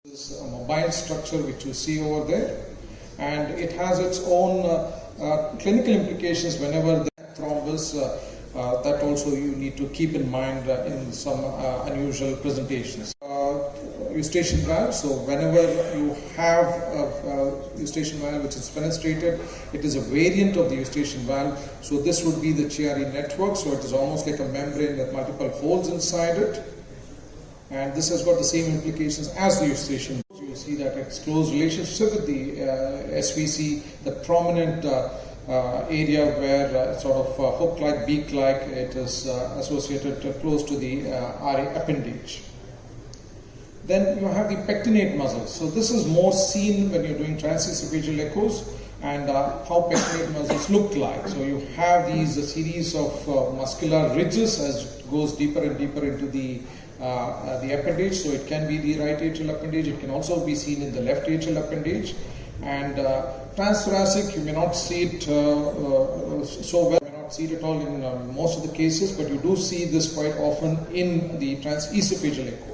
This is a mobile structure which you see over there, and it has its own clinical implications whenever the thrombus. That also you need to keep in mind in some unusual presentations. Eustachian valve, so whenever you have a Eustachian valve which is fenestrated, it is a variant of the Eustachian valve. So this would be the Chiari network, so it is almost like a membrane with multiple holes inside it. And this has got the same implications as the Eustachian. You see that it's close relationship with the SVC, the prominent area where sort of hook-like, beak-like, it is associated close to the RA appendage. Then you have the pectinate muscle. So this is more seen when you're doing transesophageal echoes and how pectinate muscles look like. So you have these series of muscular ridges as it goes deeper and deeper into the appendage. So it can be the right atrial appendage. It can also be seen in the left atrial appendage. And transthoracic, you may not see it so well. You may not see it at all in most of the cases, but you do see this quite often in the transesophageal echo.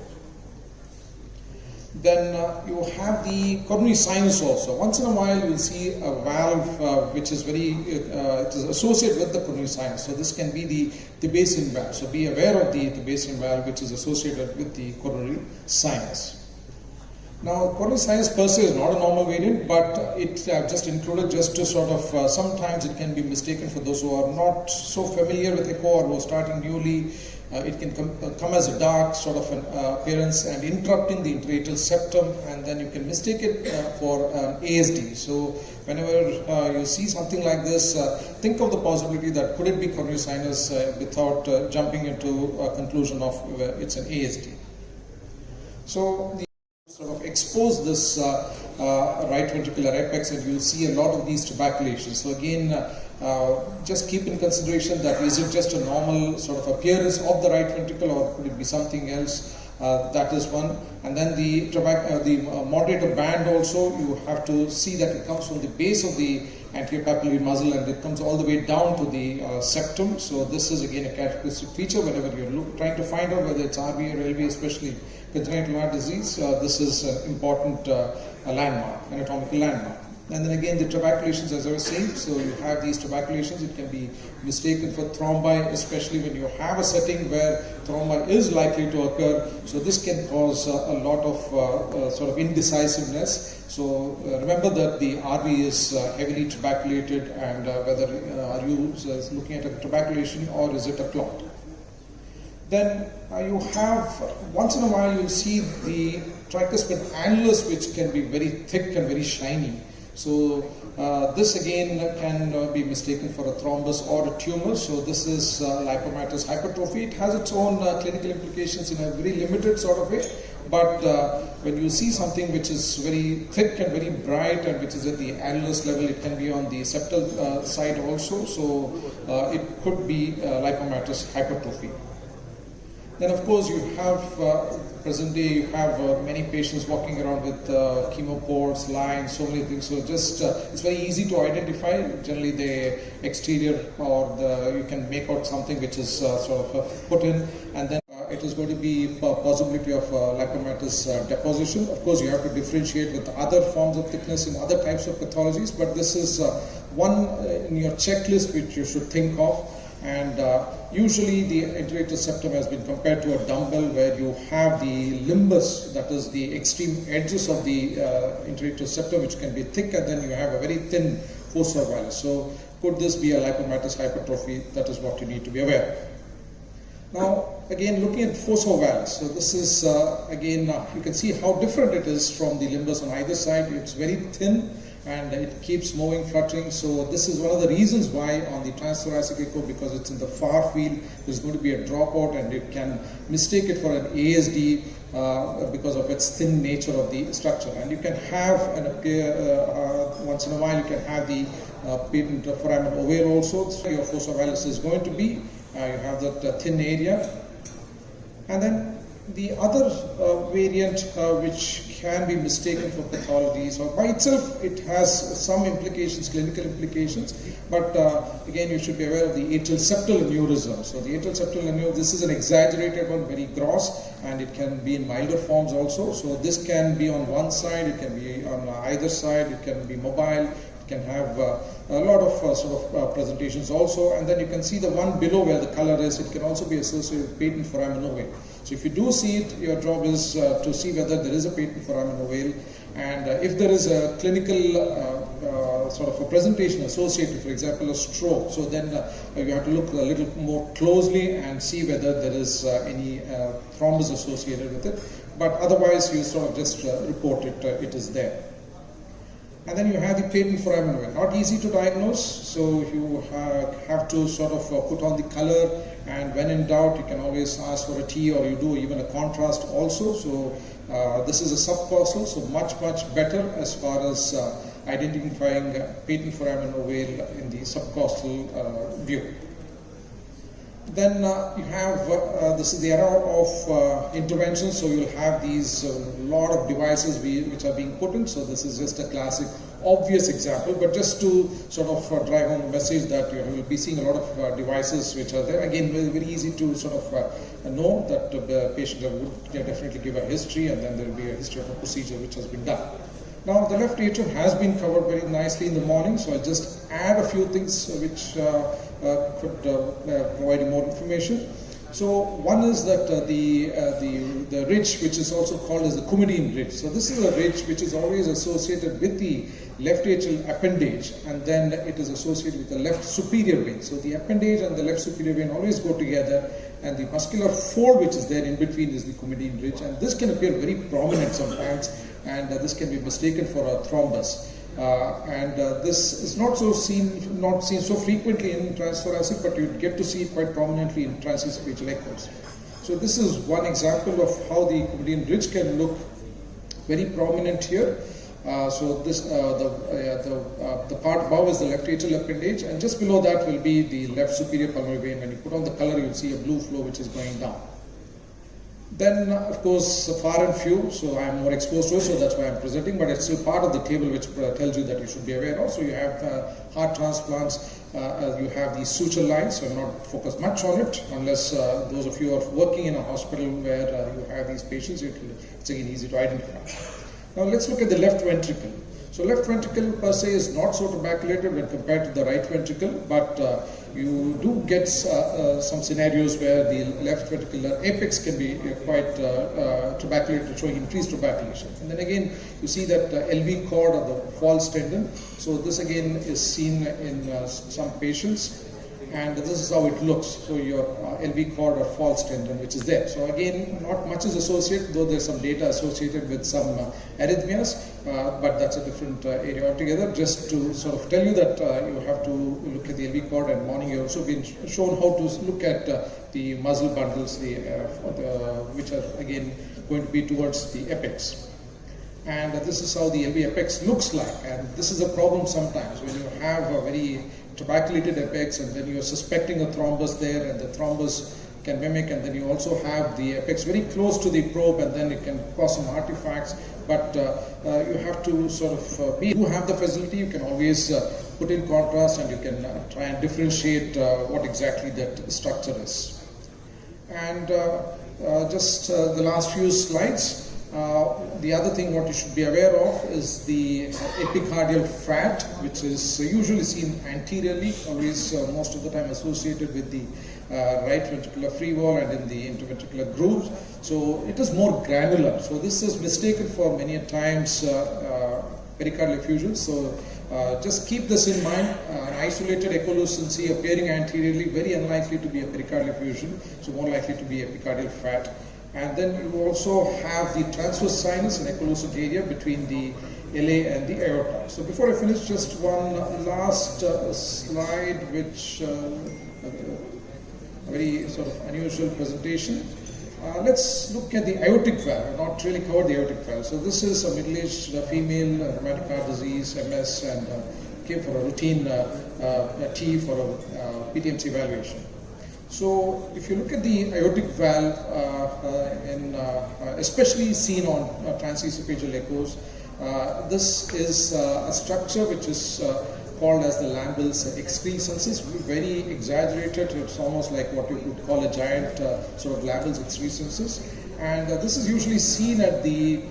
Then you have the coronary sinus also. Once in a while you will see a valve which is very, it is associated with the coronary sinus. So this can be the basin valve. So be aware of the basin valve which is associated with the coronary sinus. Now, coronary sinus per se is not a normal variant, but it just included just to sort of, sometimes it can be mistaken for those who are not so familiar with echo or who are starting newly. It can come as a dark sort of an appearance and interrupting the intraatrial septum, and then you can mistake it for ASD. So whenever you see something like this, think of the possibility that could it be coronary sinus without jumping into a conclusion of it's an ASD. So the sort of expose this right ventricular apex, and you'll see a lot of these tuberculations. So again, just keep in consideration that is it just a normal sort of appearance of the right ventricle, or could it be something else? That is one. And then the moderator band also, you have to see that it comes from the base of the anterior papillary muscle and it comes all the way down to the septum. So this is again a characteristic feature whenever you're trying to find out whether it's RV or LV, especially congenital heart disease. This is an important landmark, anatomical landmark. And then again the tuberculations, as I was saying, so you have these tuberculations, it can be mistaken for thrombi, especially when you have a setting where thrombi is likely to occur. So this can cause a lot of sort of indecisiveness. So remember that the RV is heavily tuberculated, and whether are you looking at a tuberculation or is it a clot. Then you have, once in a while you'll see the tricuspid annulus, which can be very thick and very shiny. So this again can be mistaken for a thrombus or a tumor. So this is lipomatous hypertrophy. It has its own clinical implications in a very limited sort of way. But when you see something which is very thick and very bright and which is at the annulus level, it can be on the septal side also. So it could be lipomatous hypertrophy. Then of course you have, present day you have many patients walking around with chemopores, lines, so many things. So just, it's very easy to identify. Generally the exterior or you can make out something which is sort of put in, and then it is going to be a possibility of lipomatous deposition. Of course you have to differentiate with other forms of thickness in other types of pathologies, but this is one in your checklist which you should think of. And usually the intraatrial septum has been compared to a dumbbell where you have the limbus, that is the extreme edges of the intraatrial septum, which can be thick, and then you have a very thin fossa ovalis. So could this be a lipomatous hypertrophy? That is what you need to be aware of. Now again, looking at fossa ovalis, so this is again you can see how different it is from the limbus on either side. It's very thin and it keeps moving, fluttering. So this is one of the reasons why on the transthoracic echo, because it's in the far field, there's going to be a dropout, and it can mistake it for an ASD because of its thin nature of the structure. And you can have once in a while you can have the patent foramen ovale also. So your fossa ovalis is going to be, you have that thin area. And then The other variant which can be mistaken for pathology, so by itself it has some implications, clinical implications, but again you should be aware of the atrial septal aneurysm. So the atrial septal aneurysm, this is an exaggerated one, very gross, and it can be in milder forms also. So this can be on one side, it can be on either side, it can be mobile, it can have a lot of presentations also, and then you can see the one below where the color is, it can also be associated with patent foramen ovale. So if you do see it, your job is to see whether there is a patent foramen ovale, and if there is a clinical sort of a presentation associated, for example, a stroke, so then you have to look a little more closely and see whether there is any thrombus associated with it. But otherwise, you sort of just report it, it is there. And then you have the patent foramen ovale. Not easy to diagnose, so you have to sort of put on the color, and when in doubt, you can always ask for a T, or you do even a contrast also. So this is a subcostal, so much better as far as identifying patent foramen ovale in the subcostal view. Then you have, this is the era of intervention, so you'll have these lot of devices which are being put in. So this is just a classic, obvious example, but just to sort of drive home the message that you will be seeing a lot of devices which are there. Again, very easy to sort of know that the patient would definitely give a history, and then there will be a history of a procedure which has been done. Now the left atrium has been covered very nicely in the morning, so I'll just add a few things which could provide you more information. So one is that the ridge, which is also called as the Coumadin ridge. So this is a ridge which is always associated with the left atrial appendage, and then it is associated with the left superior vein. So the appendage and the left superior vein always go together, and the muscular fold which is there in between is the Coumadin ridge, and this can appear very prominent sometimes, and this can be mistaken for a thrombus. This is not seen so frequently in transthoracic, but you get to see it quite prominently in transesophageal echoes. So this is one example of how the Coumadin ridge can look very prominent here. So this the part above is the left atrial appendage, and just below that will be the left superior pulmonary vein. When you put on the color, you'll see a blue flow which is going down. Then, of course, far and few, so I'm more exposed to it, so that's why I'm presenting, but it's still part of the table which tells you that you should be aware of. So you have heart transplants, you have these suture lines, so I'm not focused much on it, unless those of you are working in a hospital where you have these patients, it's again easy to identify. Now let's look at the left ventricle. So left ventricle per se is not so tuberculated when compared to the right ventricle, but you do get some scenarios where the left ventricular apex can be quite tuberculated, showing increased tuberculation. And then again, you see that LV cord or the false tendon. So this again is seen in some patients, and this is how it looks. So your LV cord or false tendon which is there. So again, not much is associated, though there's some data associated with some arrhythmias, but that's a different area altogether. Just to sort of tell you that you have to look at the LV cord, and morning you've also been shown how to look at the muscle bundles, which are again going to be towards the apex. And this is how the LV apex looks like, and this is a problem sometimes when you have a very tuberculated apex, and then you're suspecting a thrombus there, and the thrombus can mimic, and then you also have the apex very close to the probe, and then it can cause some artifacts. But you have to sort of you have the facility, you can always put in contrast, and you can try and differentiate what exactly that structure is. And just the last few slides. The other thing what you should be aware of is the epicardial fat, which is usually seen anteriorly, always most of the time associated with the right ventricular free wall and in the interventricular grooves. So it is more granular. So this is mistaken for many a times pericardial effusion. So just keep this in mind. An isolated echolucency appearing anteriorly, very unlikely to be a pericardial effusion, so more likely to be epicardial fat. And then you also have the transverse sinus and echolucent area between the LA and the aorta. So before I finish, just one last slide, which a very sort of unusual presentation. Let's look at the aortic valve. I've not really covered the aortic valve. So this is a middle-aged female, rheumatic heart disease, MS, and came for a routine T for a PTMC evaluation. So if you look at the aortic valve, especially seen on transesophageal echoes, this is a structure which is called as the Lambel's excrescences, very exaggerated. It's almost like what you could call a giant sort of Lambel's excrescences. And this is usually seen at the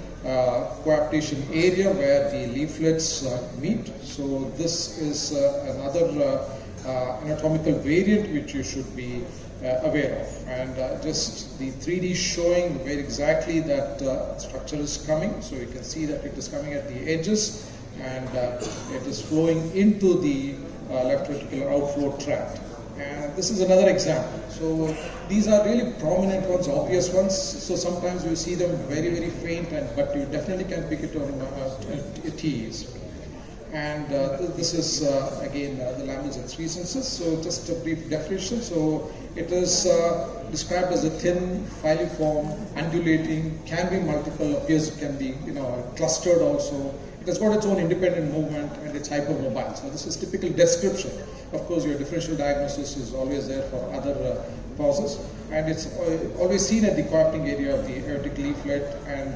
coaptation area where the leaflets meet. So this is another anatomical variant which you should be aware of. And just the 3D showing where exactly that structure is coming. So you can see that it is coming at the edges, and it is flowing into the left ventricular outflow tract. And this is another example. So these are really prominent ones, obvious ones. So sometimes you see them very, very faint, but you definitely can pick it on TEs. And this is again the Lambel's excrescences. So just a brief definition. So it is described as a thin, filiform, undulating, can be multiple, appears it can be clustered also. It has got its own independent movement and it's hypermobile. So this is typical description. Of course, your differential diagnosis is always there for other causes, and it's always seen at the coapting area of the aortic leaflet. And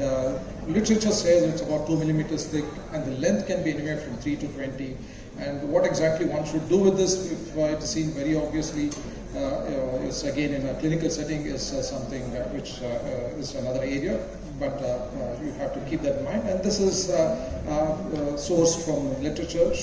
literature says it's about 2 millimeters thick, and the length can be anywhere from 3 to 20. And what exactly one should do with this, if it is seen very obviously, is again in a clinical setting, is something which is another area. But you have to keep that in mind. And this is sourced from literature